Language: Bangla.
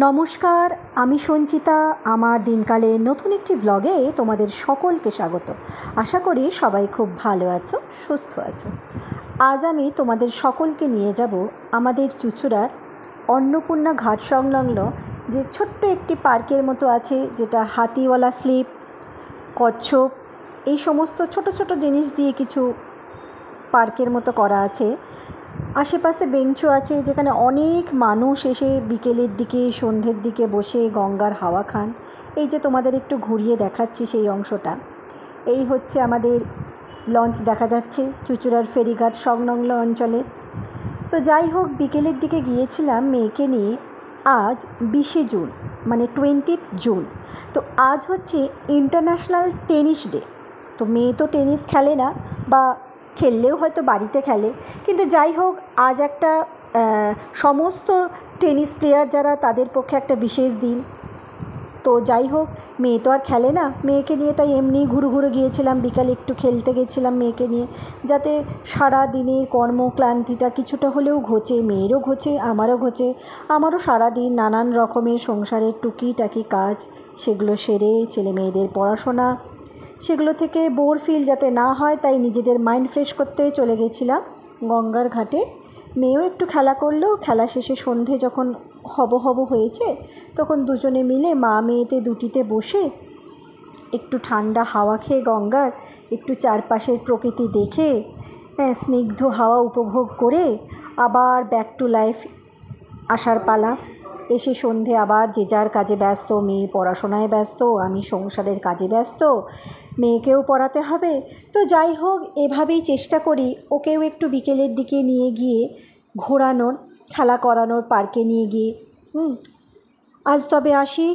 নমস্কার, আমি সঞ্চিতা। আমার দিনকালের নতুন একটি ব্লগে তোমাদের সকলকে স্বাগত। আশা করি সবাই খুব ভালো আছো, সুস্থ আছো। আজ আমি তোমাদের সকলকে নিয়ে যাব আমাদের চুঁচুড়ার অন্নপূর্ণা ঘাট সংলগ্ন যে ছোট্ট একটি পার্কের মতো আছে, যেটা হাতিওয়ালা স্লিপ, কচ্ছপ, এই সমস্ত ছোট ছোট জিনিস দিয়ে কিছু পার্কের মতো করা আছে। আশেপাশে বেঞ্চও আছে, যেখানে অনেক মানুষ এসে বিকেলের দিকে, সন্ধ্যের দিকে বসে গঙ্গার হাওয়া খান। এই যে তোমাদের একটু ঘুরিয়ে দেখাচ্ছি সেই অংশটা। এই হচ্ছে আমাদের লঞ্চ দেখা যাচ্ছে চুঁচুড়ার ফেরিঘাট সংলগ্ন অঞ্চলে। তো যাই হোক, বিকেলের দিকে গিয়েছিলাম মেয়েকে নিয়ে। আজ 20শে জুন, মানে 20th জুন। তো আজ হচ্ছে ইন্টারন্যাশনাল টেনিস ডে। তো মেয়ে তো টেনিস খেলে না, বা খেললেও হয়তো বাড়িতে খেলে, কিন্তু যাই হোক, আজ একটা সমস্ত টেনিস প্লেয়ার যারা, তাদের পক্ষে একটা বিশেষ দিন। তো যাই হোক, মেয়ে তো আর খেলে না, মেয়েকে নিয়ে তাই এমনি ঘুরে ঘুরে গিয়েছিলাম, বিকালে একটু খেলতে গেছিলাম মেয়েকে নিয়ে, যাতে সারা দিনের কর্মক্লান্তিটা কিছুটা হলেও ঘোচে, মেয়েরও ঘোচে, আমারও ঘোচে। আমারও সারাদিন নানান রকমের সংসারের টুকিটাকি কাজ, সেগুলো সেরে ছেলে মেয়েদের পড়াশোনা, সেগুলো থেকে বোর ফিল যাতে না হয়, তাই নিজেদের মাইন্ড ফ্রেশ করতে চলে গেছিলাম গঙ্গার ঘাটে। মেয়েও একটু খেলা করলো। খেলা শেষে সন্ধে যখন হব হয়েছে, তখন দুজনে মিলে মা মেয়েতে দুটিতে বসে একটু ঠান্ডা হাওয়া খেয়ে, গঙ্গার একটু চারপাশের প্রকৃতি দেখে, স্নিগ্ধ হাওয়া উপভোগ করে আবার ব্যাক টু লাইফ আসার পালা। এসে সন্ধে আবার যে যার কাজে ব্যস্ত, মেয়ে পড়াশোনায় ব্যস্ত, আমি সংসারের কাজে ব্যস্ত, মেয়েকেও পড়াতে হবে। তো যাই হোক, এভাবেই চেষ্টা করি ওকেও একটু বিকেলের দিকে নিয়ে গিয়ে ঘোরানোর, খেলা করানোর, পার্কে নিয়ে গিয়ে। আজ তবে আসি,